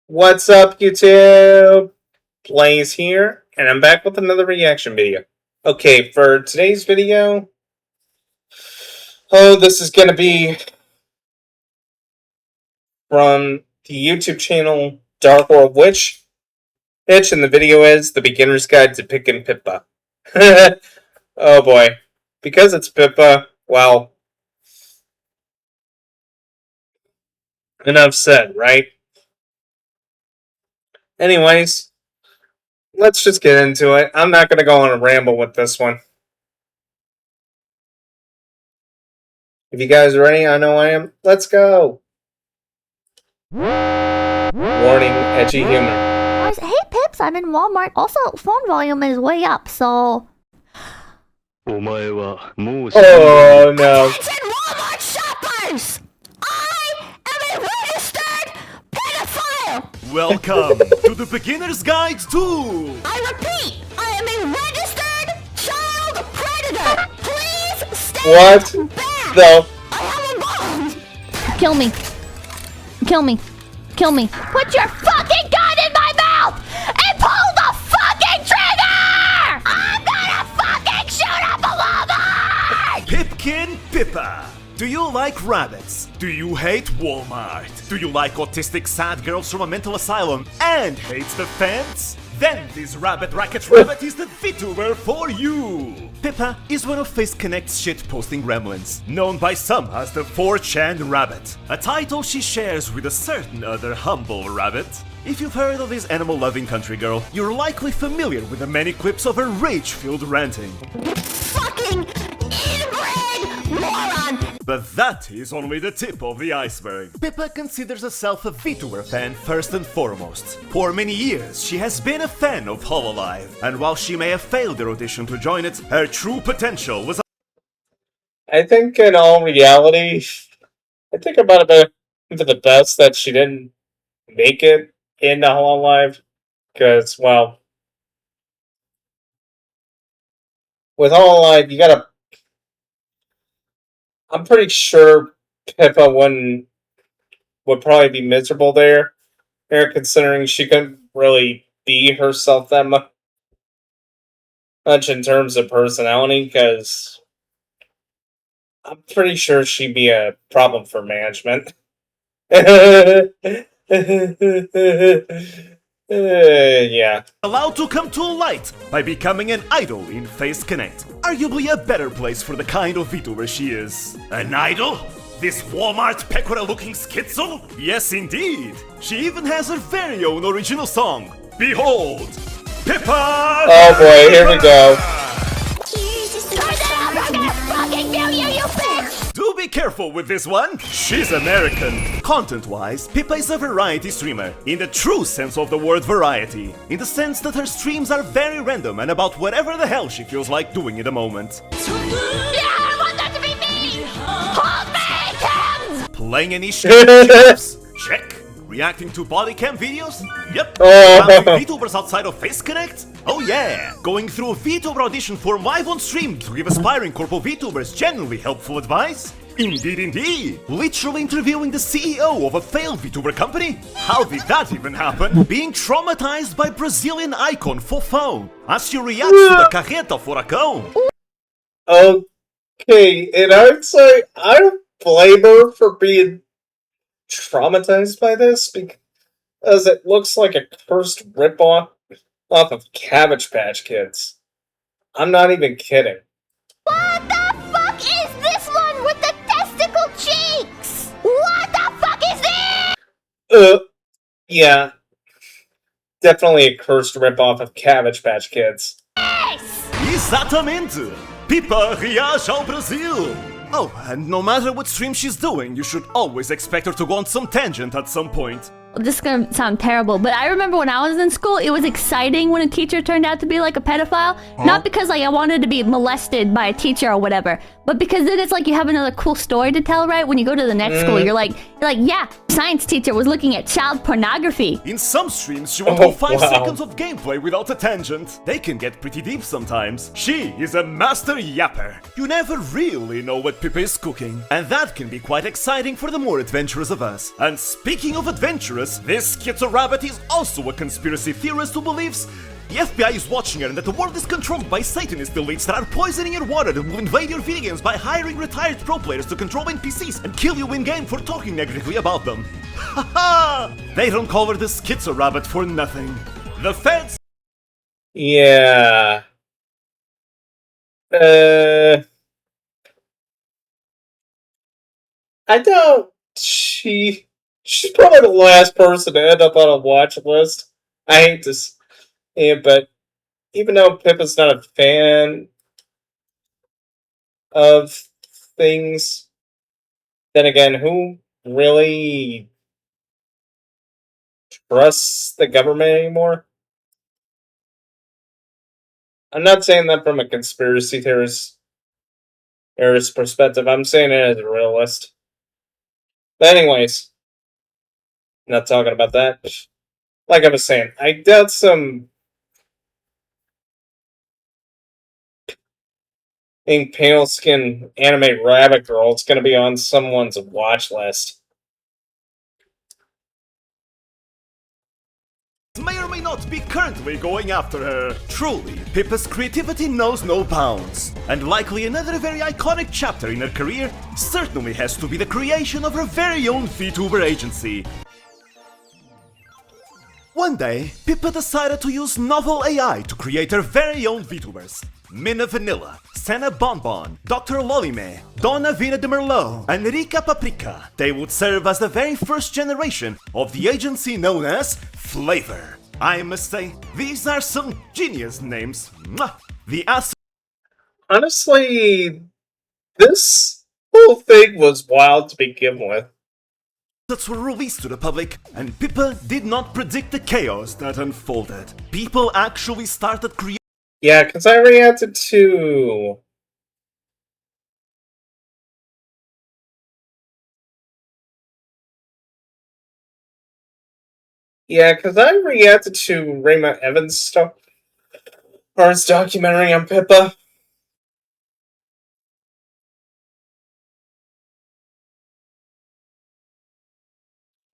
What's up, YouTube? Blaze here, and I'm back with another reaction video. Okay, for today's video, this is gonna be from the YouTube channel Dark World Witch, and the video is The Beginner's Guide to Picking Pippa. Oh boy. Because it's Pippa, well, enough said, right? Anyways, let's just get into it. I'm not going to go on a ramble with this one. If you guys are ready, I know I am. Let's go. Warning, edgy humor. Hey Pips, I'm in Walmart. Also, phone volume is way up, so... Oh no. Attention Walmart shoppers! I am a registered pedophile! Welcome to the Beginner's Guide to... I repeat, I am a registered child predator! Please stay What? back! No. I have a bomb! Kill me. Kill me. Kill me. Put your fucking gun in my mouth! And pull the fucking trigger! I'm gonna fucking shoot up a Walmart! Pipkin Pippa. Do you like rabbits? Do you hate Walmart? Do you like autistic sad girls from a mental asylum and hate the fence? Then this Rabbit Racket Rabbit is the VTuber for you! Pippa is one of Face Connect's shitposting gremlins, known by some as the 4chan Rabbit, a title she shares with a certain other humble rabbit. If you've heard of this animal-loving country girl, you're likely familiar with the many clips of her rage-filled ranting. Fucking inbred moron! But that is only the tip of the iceberg. Pippa considers herself a VTuber fan first and foremost. For many years, she has been a fan of Hololive, and while she may have failed her audition to join it, her true potential was... I think in all reality, I think about it for the best that she didn't make it into Hololive, because, well, with Hololive, you gotta... I'm pretty sure Pippa would probably be miserable there, considering she couldn't really be herself that much in terms of personality, because I'm pretty sure she'd be a problem for management. Yeah. Allowed to come to light by becoming an idol in Face Connect. Arguably a better place for the kind of VTuber she is. An idol? This Walmart Pequora looking schizo? Yes indeed! She even has her very own original song. Behold! Pippa! Oh boy, here we go. Do be careful with this one! She's American! Content-wise, Pippa is a variety streamer, in the true sense of the word variety. In the sense that her streams are very random and about whatever the hell she feels like doing in the moment. Yeah, I want that to be me! Hold me, Kim! Playing any games? Check. Reacting to body cam videos? Yep. VTubers outside of Face Connect? Oh yeah! Going through a VTuber audition form live on stream to give aspiring corpo VTubers genuinely helpful advice? Indeed, indeed! Literally interviewing the CEO of a failed VTuber company? How did that even happen? Being traumatized by Brazilian icon Fofão as she reacts to the Carreta Furacão? Okay, and I'd say I don't blame her for being traumatized by this, because it looks like a cursed ripoff of Cabbage Patch Kids. I'm not even kidding. What the fuck is this one with the testicle cheeks? What the fuck is this? Yeah. Definitely a cursed ripoff of Cabbage Patch Kids. Exatamente! Pippa reage ao Brasil! Oh, and no matter what stream she's doing, you should always expect her to go on some tangent at some point. This is gonna sound terrible, but I remember when I was in school, it was exciting when a teacher turned out to be like a pedophile. Not because like I wanted to be molested by a teacher or whatever, But because then it's like you have another cool story to tell, right? When you go to the next school, you're like, yeah, science teacher was looking at child pornography. In some streams, she won't go 5 wow. seconds of gameplay without a tangent. They can get pretty deep sometimes. She is a master yapper. You never really know what Pippa is cooking, and that can be quite exciting for the more adventurous of us. And speaking of adventurous, this schizo rabbit is also a conspiracy theorist who believes the FBI is watching her and that the world is controlled by Satanist elites that are poisoning your water that will invade your video games by hiring retired pro players to control NPCs and kill you in-game for talking negatively about them. Haha! They don't call her the schizo rabbit for nothing. The feds... Yeah. I don't. She's probably the last person to end up on a watch list. I hate to say it, but even though Pippa's not a fan of things, then again, who really trusts the government anymore? I'm not saying that from a conspiracy theorist perspective. I'm saying it as a realist. But anyways, not talking about that. Like I was saying, I doubt some pale skinned anime rabbit girl is going to be on someone's watch list. may or may not be currently going after her. Truly, Pippa's creativity knows no bounds. And likely another very iconic chapter in her career certainly has to be the creation of her very own VTuber agency. One day, Pippa decided to use novel AI to create her very own VTubers. Mina Vanilla, Senna Bonbon, Dr. Lolime, Donna Vina de Merlot, and Rika Paprika. They would serve as the very first generation of the agency known as Flavor. I must say, these are some genius names. Mwah! The Honestly, this whole thing was wild to begin with. assets were released to the public, and Pippa did not predict the chaos that unfolded. People actually started creating. Yeah, because I reacted to... Yeah, because I reacted to Raymond Evans' stuff. Or his documentary on Pippa.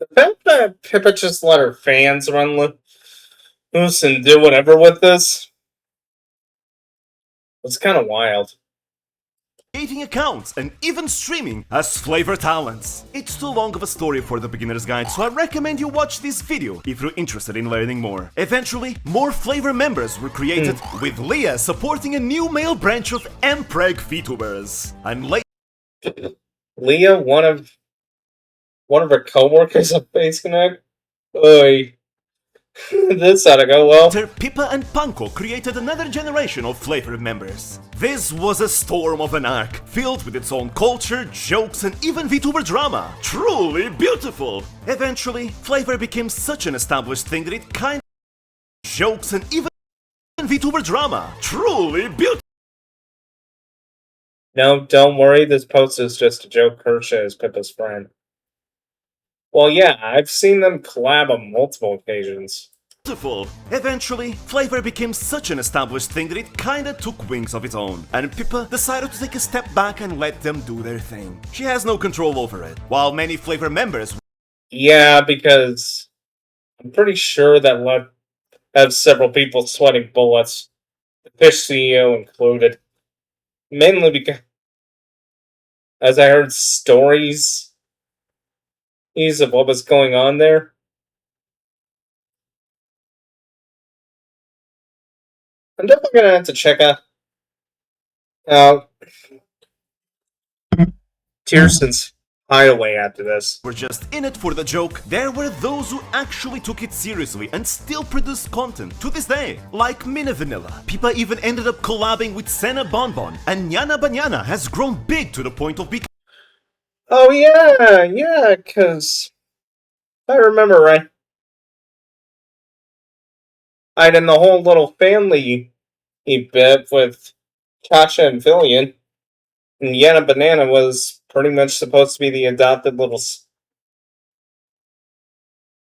The fact that Pippa just let her fans run loose and do whatever with this was kind of wild. Creating accounts and even streaming as Flavor talents. It's too long of a story for the beginner's guide, so I recommend you watch this video if you're interested in learning more. Eventually, more Flavor members were created, with Leah supporting a new male branch of Mpreg VTubers. And Leah, one of her co-workers on Face Connect? Oy. This ought to go well. later, Pippa and Panko created another generation of Flavor members. This was a storm of an arc, filled with its own culture, jokes, and even VTuber drama. Truly beautiful! Eventually, Flavor became such an established thing that it kind of jokes and even VTuber drama. Truly beautiful! No, don't worry, this post is just a joke. Kershaw is Pippa's friend. Well, yeah, I've seen them collab on multiple occasions. Eventually, Flavor became such an established thing that it kinda took wings of its own, and Pippa decided to take a step back and let them do their thing. She has no control over it, while many Flavor members... Yeah, because I'm pretty sure that left have several people sweating bullets, the Fish CEO included. Mainly because, as I heard stories of what was going on there. I'm definitely gonna have to check out Tierson's Hideaway after this. Were just in it for the joke. There were those who actually took it seriously and still produce content to this day, like Mina Vanilla. Pippa even ended up collabing with Senna Bonbon, and Nyana Banyana has grown big to the point of becoming... Oh yeah, because I remember right. I did the whole little family bit with Chacha and Villian. And Yana Banana was pretty much supposed to be the adopted little.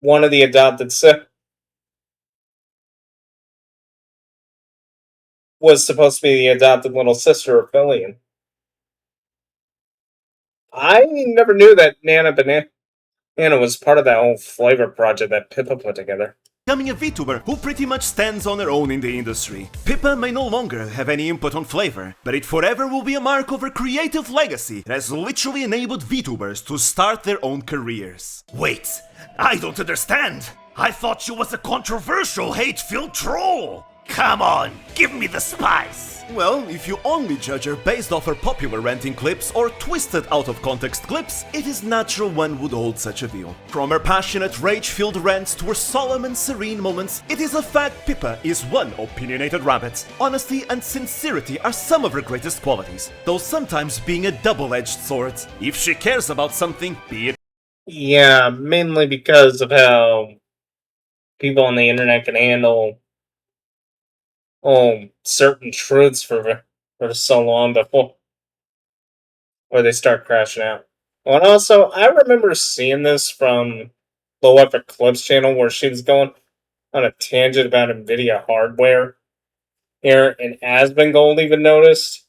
One of the adopted was supposed to be the adopted little sister of Fillion. I never knew that Nana Banana was part of that whole flavor project that Pippa put together. Becoming a VTuber who pretty much stands on her own in the industry. Pippa may no longer have any input on flavor, but it forever will be a mark of her creative legacy that has literally enabled VTubers to start their own careers. Wait, I don't understand! I thought she was a controversial, hate-filled troll! Come on, give me the spice! Well, if you only judge her based off her popular ranting clips or twisted out of context clips, it is natural one would hold such a view. From her passionate rage-filled rants to her solemn and serene moments, it is a fact Pippa is one opinionated rabbit. Honesty and sincerity are some of her greatest qualities, though sometimes being a double-edged sword. If she cares about something, be it. Yeah, mainly because of how people on the internet can handle certain truths for so long before they start crashing out. Well, and also, I remember seeing this from Low Effort Clips channel where she was going on a tangent about NVIDIA hardware here, and Asmongold even noticed.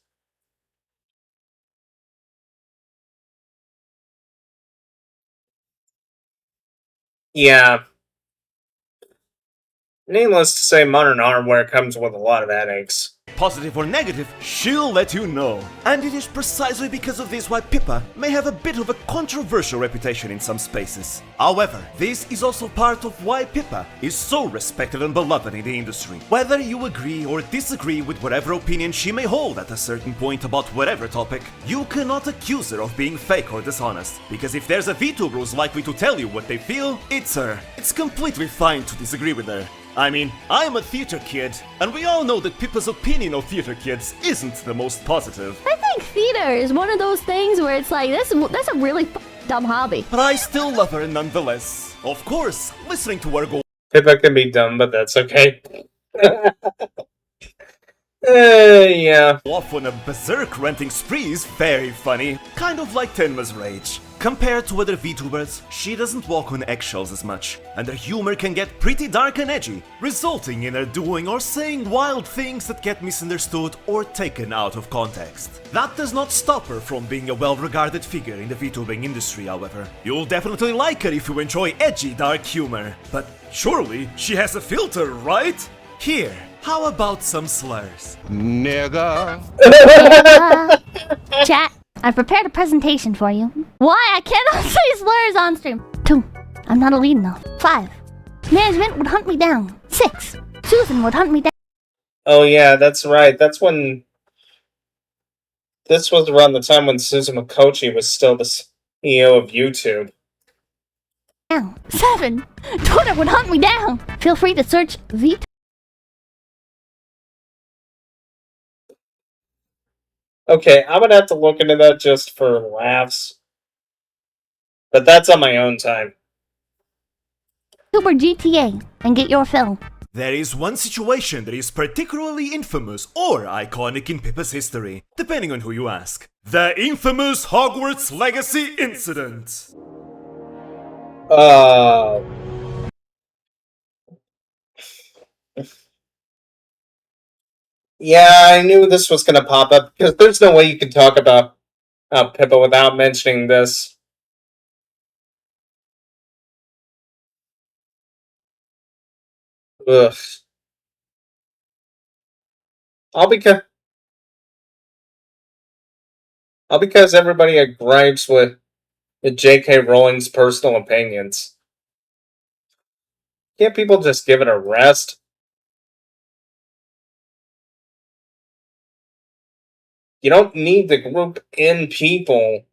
Yeah, needless to say, modern hardware comes with a lot of headaches. Positive or negative, she'll let you know. And it is precisely because of this why Pippa may have a bit of a controversial reputation in some spaces. However, this is also part of why Pippa is so respected and beloved in the industry. Whether you agree or disagree with whatever opinion she may hold at a certain point about whatever topic, you cannot accuse her of being fake or dishonest. Because if there's a VTuber who's likely to tell you what they feel, it's her. It's completely fine to disagree with her. I mean, I'm a theater kid, and we all know that Pippa's opinion of theater kids isn't the most positive. I think theater is one of those things where it's like, that's a really dumb hobby. But I still love her nonetheless. Of course, listening to her go Pippa can be dumb, but that's okay. Yeah. off on a berserk ranting spree is very funny, kind of like Tenma's rage. Compared to other VTubers, she doesn't walk on eggshells as much, and her humor can get pretty dark and edgy, resulting in her doing or saying wild things that get misunderstood or taken out of context. That does not stop her from being a well-regarded figure in the VTubing industry, however. You'll definitely like her if you enjoy edgy dark humor, but surely she has a filter, right? Here, how about some slurs? Nigga. Chat, I prepared a presentation for you. Why I cannot say slurs on stream. 2. I'm not a lead enough. 5. Management would hunt me down. 6. Susan would hunt me down. Oh yeah, that's right. This was around the time when Susan McCochi was still the CEO of YouTube. 7. Twitter would hunt me down. Feel free to search V. Okay, I'm gonna have to look into that just for laughs. But that's on my own time. Super GTA and get your fill. There is one situation that is particularly infamous or iconic in Pippa's history, depending on who you ask. The infamous Hogwarts Legacy Incident. Yeah, I knew this was gonna pop up because there's no way you can talk about Pippa without mentioning this. Ugh. All because everybody gripes with J.K. Rowling's personal opinions. Can't people just give it a rest? You don't need to group in people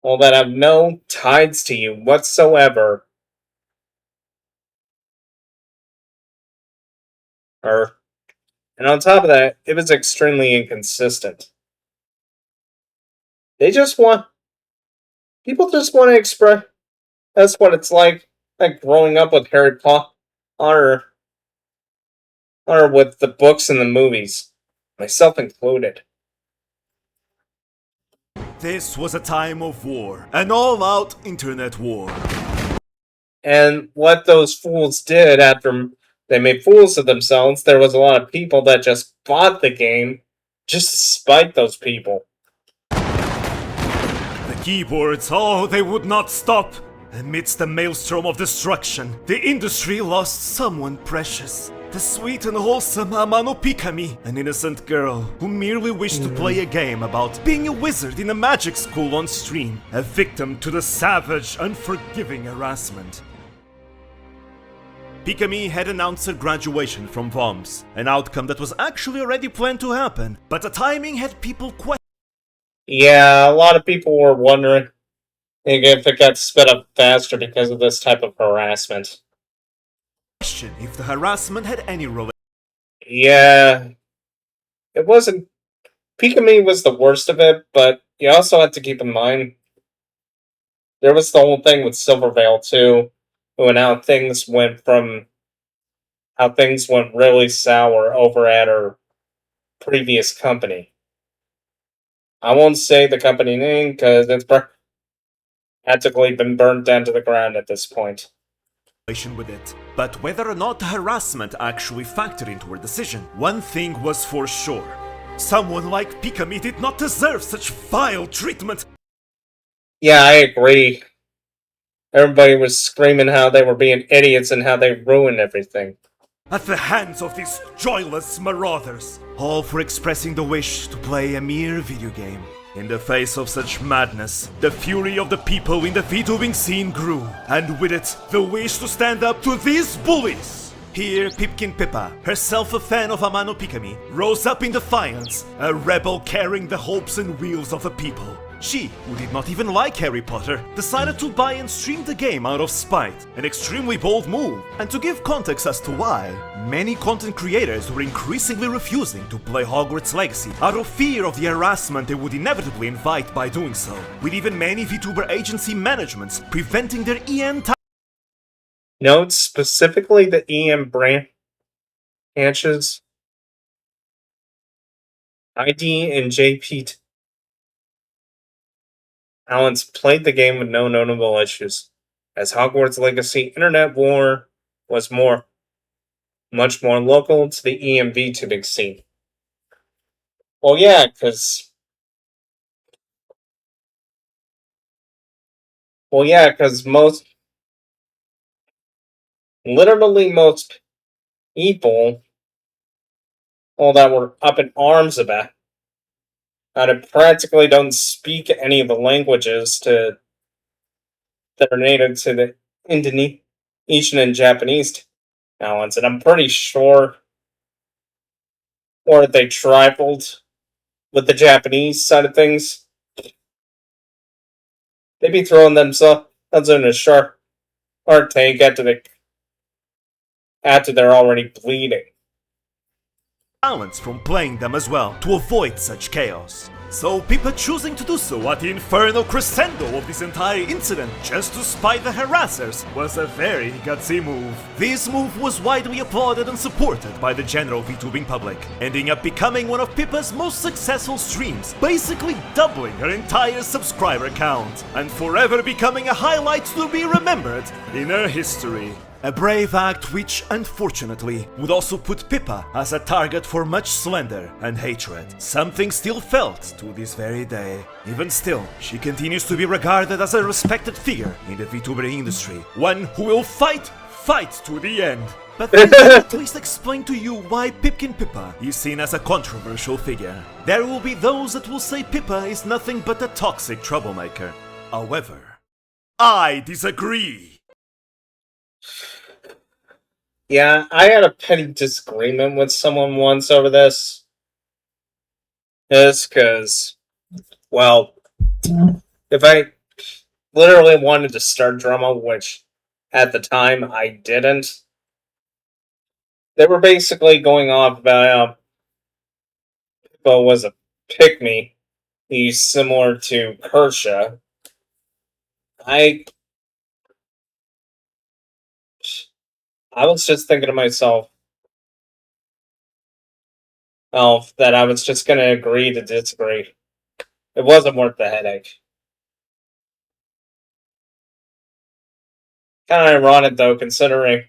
that have no ties to you whatsoever. And on top of that, it was extremely inconsistent. People just want to express, that's what it's like growing up with Harry Potter, or with the books and the movies, myself included. This was a time of war, an all-out internet war. And what those fools did after they made fools of themselves, there was a lot of people that just bought the game just to spite those people. The keyboards, oh, they would not stop. Amidst the maelstrom of destruction, the industry lost someone precious. The sweet and wholesome Amano Pikami, an innocent girl who merely wished to play a game about being a wizard in a magic school on stream, a victim to the savage, unforgiving harassment. Pikami had announced her graduation from VOMS, an outcome that was actually already planned to happen, but the timing had people questioning. Yeah, a lot of people were wondering if it got sped up faster because of this type of harassment. If the harassment had any relation. Yeah, it wasn't. Pikami was the worst of it, but you also have to keep in mind there was the whole thing with Silvervale too, and how things went really sour over at her previous company. I won't say the company name because it's practically been burned down to the ground at this point. With it. But whether or not the harassment actually factored into her decision, one thing was for sure. Someone like Pikami did not deserve such vile treatment. Yeah, I agree. Everybody was screaming how they were being idiots and how they ruined everything. At the hands of these joyless marauders, all for expressing the wish to play a mere video game. In the face of such madness, the fury of the people in the VTubing scene grew, and with it, the wish to stand up to these bullies. Here, Pippa, herself a fan of Amano Pikami, rose up in defiance, a rebel carrying the hopes and wheels of the people. She, who did not even like Harry Potter, decided to buy and stream the game out of spite, an extremely bold move. And to give context as to why, many content creators were increasingly refusing to play Hogwarts Legacy out of fear of the harassment they would inevitably invite by doing so, with even many VTuber agency managements preventing their EM Note specifically the EM branches, ID and JP Allens played the game with no notable issues, as Hogwarts Legacy Internet War was much more local to the EMV tubing scene. Well, yeah, because literally most people, all that were up in arms about it, practically don't speak any of the languages that are native to the Indonesian and Japanese talents, and I'm pretty sure, or they trifled with the Japanese side of things, they'd be throwing themselves in a shark tank after they're already bleeding. balance from playing them as well to avoid such chaos. So Pippa choosing to do so at the infernal crescendo of this entire incident just to spite the harassers was a very gutsy move. This move was widely applauded and supported by the general VTubing public, ending up becoming one of Pippa's most successful streams, basically doubling her entire subscriber count, and forever becoming a highlight to be remembered in her history. A brave act which, unfortunately, would also put Pippa as a target for much slander and hatred, something still felt to this very day. Even still, she continues to be regarded as a respected figure in the VTuber industry, one who will fight to the end. But let me at least explain to you why Pippa is seen as a controversial figure. There will be those that will say Pippa is nothing but a toxic troublemaker. However, I disagree. Yeah, I had a petty disagreement with someone once over this. It's because, well, if I literally wanted to start drama, which at the time I didn't, they were basically going off about how Pippa was a pick-me. He's similar to Kersha. I was just thinking to myself, that I was just going to agree to disagree. It wasn't worth the headache. Kind of ironic, though, considering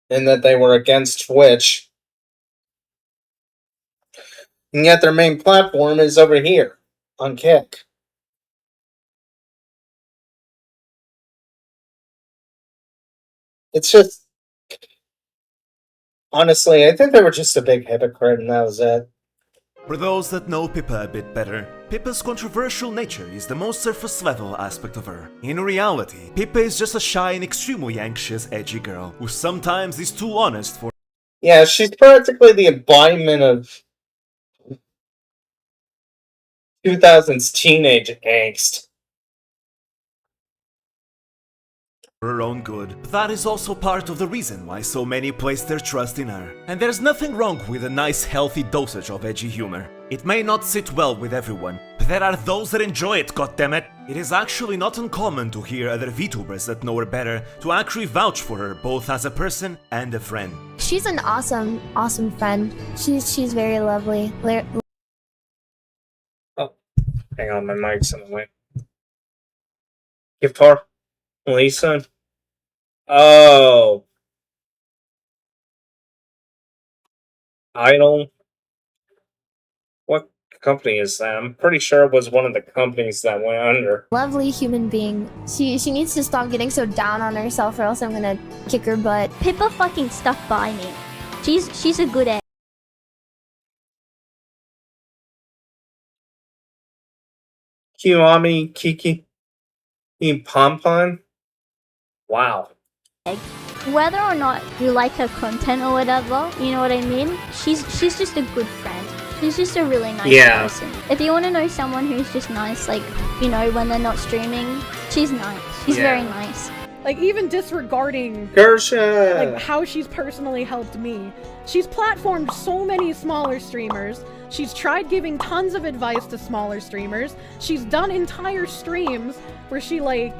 in that they were against Twitch, and yet their main platform is over here on Kick. It's just, honestly, I think they were just a big hypocrite, and that was it. For those that know Pippa a bit better, Pippa's controversial nature is the most surface level aspect of her. In reality, Pippa is just a shy and extremely anxious, edgy girl who sometimes is too honest for Yeah, she's practically the embodiment of 2000s teenage angst. her own good. But that is also part of the reason why so many place their trust in her. And there's nothing wrong with a nice healthy dosage of edgy humor. It may not sit well with everyone, but there are those that enjoy it, goddammit! It is actually not uncommon to hear other VTubers that know her better to actually vouch for her both as a person and a friend. She's an awesome friend. She's very lovely. Oh, hang on, my mic's in the way. Guitar? Lisa? Oh. Idol? What company is that? I'm pretty sure it was one of the companies that went under. Lovely human being. She needs to stop getting so down on herself or else I'm gonna kick her butt. Pippa fucking stuck by me. She's a good egg. Kiwami Kiki Pompon? Wow. Whether or not you like her content or whatever, you know what I mean? She's just a good friend. She's just a really nice person. If you want to know someone who's just nice, like, you know, when they're not streaming, she's nice. She's very nice. Like, even disregarding Gersha! like how she's personally helped me, she's platformed so many smaller streamers. She's tried giving tons of advice to smaller streamers. She's done entire streams where she like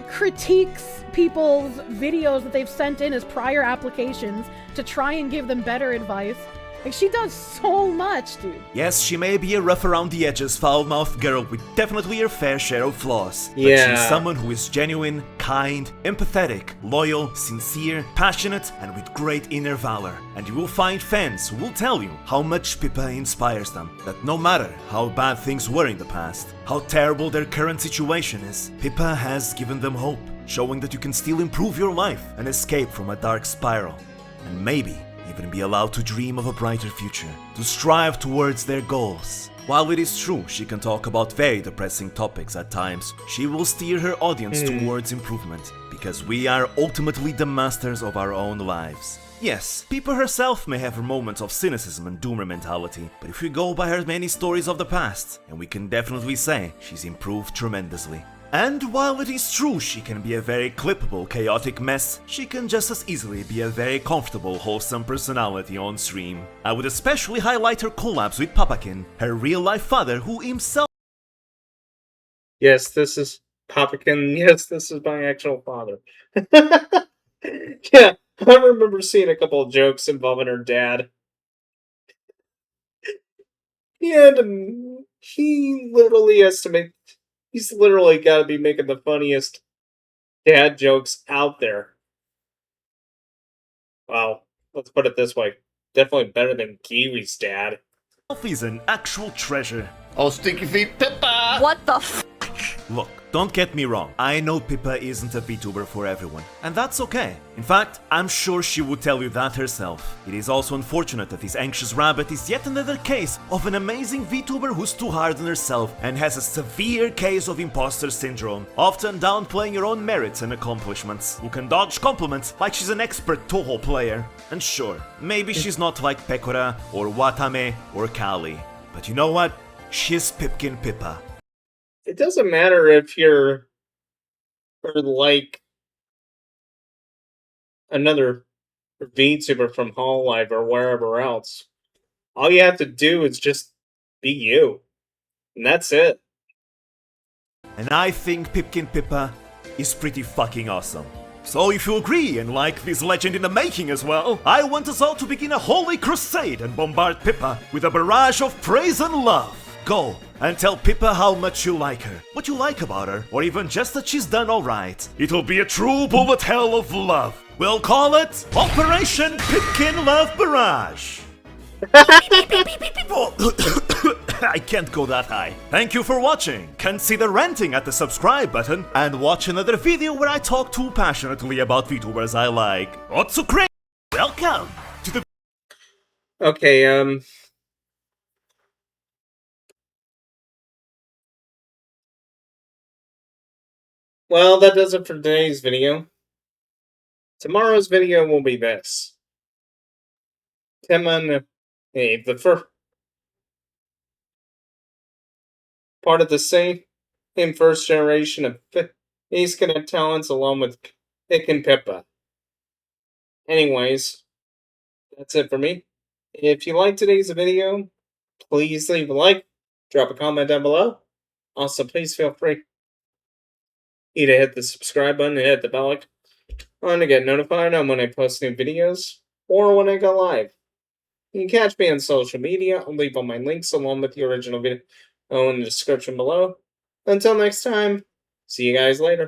critiques people's videos that they've sent in as prior applications to try and give them better advice. Like, she does so much, dude. Yes, she may be a rough around the edges, foul-mouthed girl with definitely her fair share of flaws. But she's someone who is genuine, kind, empathetic, loyal, sincere, passionate, and with great inner valor. And you will find fans who will tell you how much Pippa inspires them. That no matter how bad things were in the past, how terrible their current situation is, Pippa has given them hope, showing that you can still improve your life and escape from a dark spiral. And maybe even be allowed to dream of a brighter future, to strive towards their goals. While it is true she can talk about very depressing topics at times, she will steer her audience towards improvement, because we are ultimately the masters of our own lives. Yes, Pippa herself may have her moments of cynicism and doomer mentality, but if we go by her many stories of the past, and we can definitely say she's improved tremendously. And while it is true she can be a very clippable, chaotic mess, she can just as easily be a very comfortable, wholesome personality on stream. I would especially highlight her collabs with Papakin, her real-life father who himself— Yes, this is Papakin. Yes, this is my actual father. Yeah, I remember seeing a couple of jokes involving her dad. And he literally has to make... He's literally got to be making the funniest dad jokes out there. Well, let's put it this way. Definitely better than Kiwi's dad. is an actual treasure. Oh, Stinky Feet Pippa! What the f? Look, don't get me wrong, I know Pippa isn't a VTuber for everyone, and that's okay. In fact, I'm sure she would tell you that herself. It is also unfortunate that this anxious rabbit is yet another case of an amazing VTuber who's too hard on herself and has a severe case of imposter syndrome, often downplaying her own merits and accomplishments, who can dodge compliments like she's an expert Toho player. And sure, maybe she's not like Pekora or Watame or Kali, but you know what? She's Pipkin Pippa. It doesn't matter if you're or like another VTuber from Hololive or wherever else. All you have to do is just be you. And that's it. And I think Pipkin Pippa is pretty fucking awesome. So if you agree and like this legend in the making as well, I want us all to begin a holy crusade and bombard Pippa with a barrage of praise and love. Go and tell Pippa how much you like her, what you like about her, or even just that she's done alright. It'll be a true bullet hell of love. We'll call it Operation Pipkin Love Barrage. I can't go that high. Thank you for watching. Consider ranting at the subscribe button and watch another video where I talk too passionately about VTubers I like. Otsukure! Welcome to the... Okay, well, that does it for today's video. Tomorrow's video will be this. The first part of the same first generation of Ace Connect talents along with Pick and Pippa. Anyways, that's it for me. If you liked today's video, please leave a like, drop a comment down below. Also, please feel free to hit the subscribe button and hit the bell icon to get notified on when I post new videos or when I go live. You can catch me on social media. I'll leave all my links along with the original video in the description below. Until next time, see you guys later.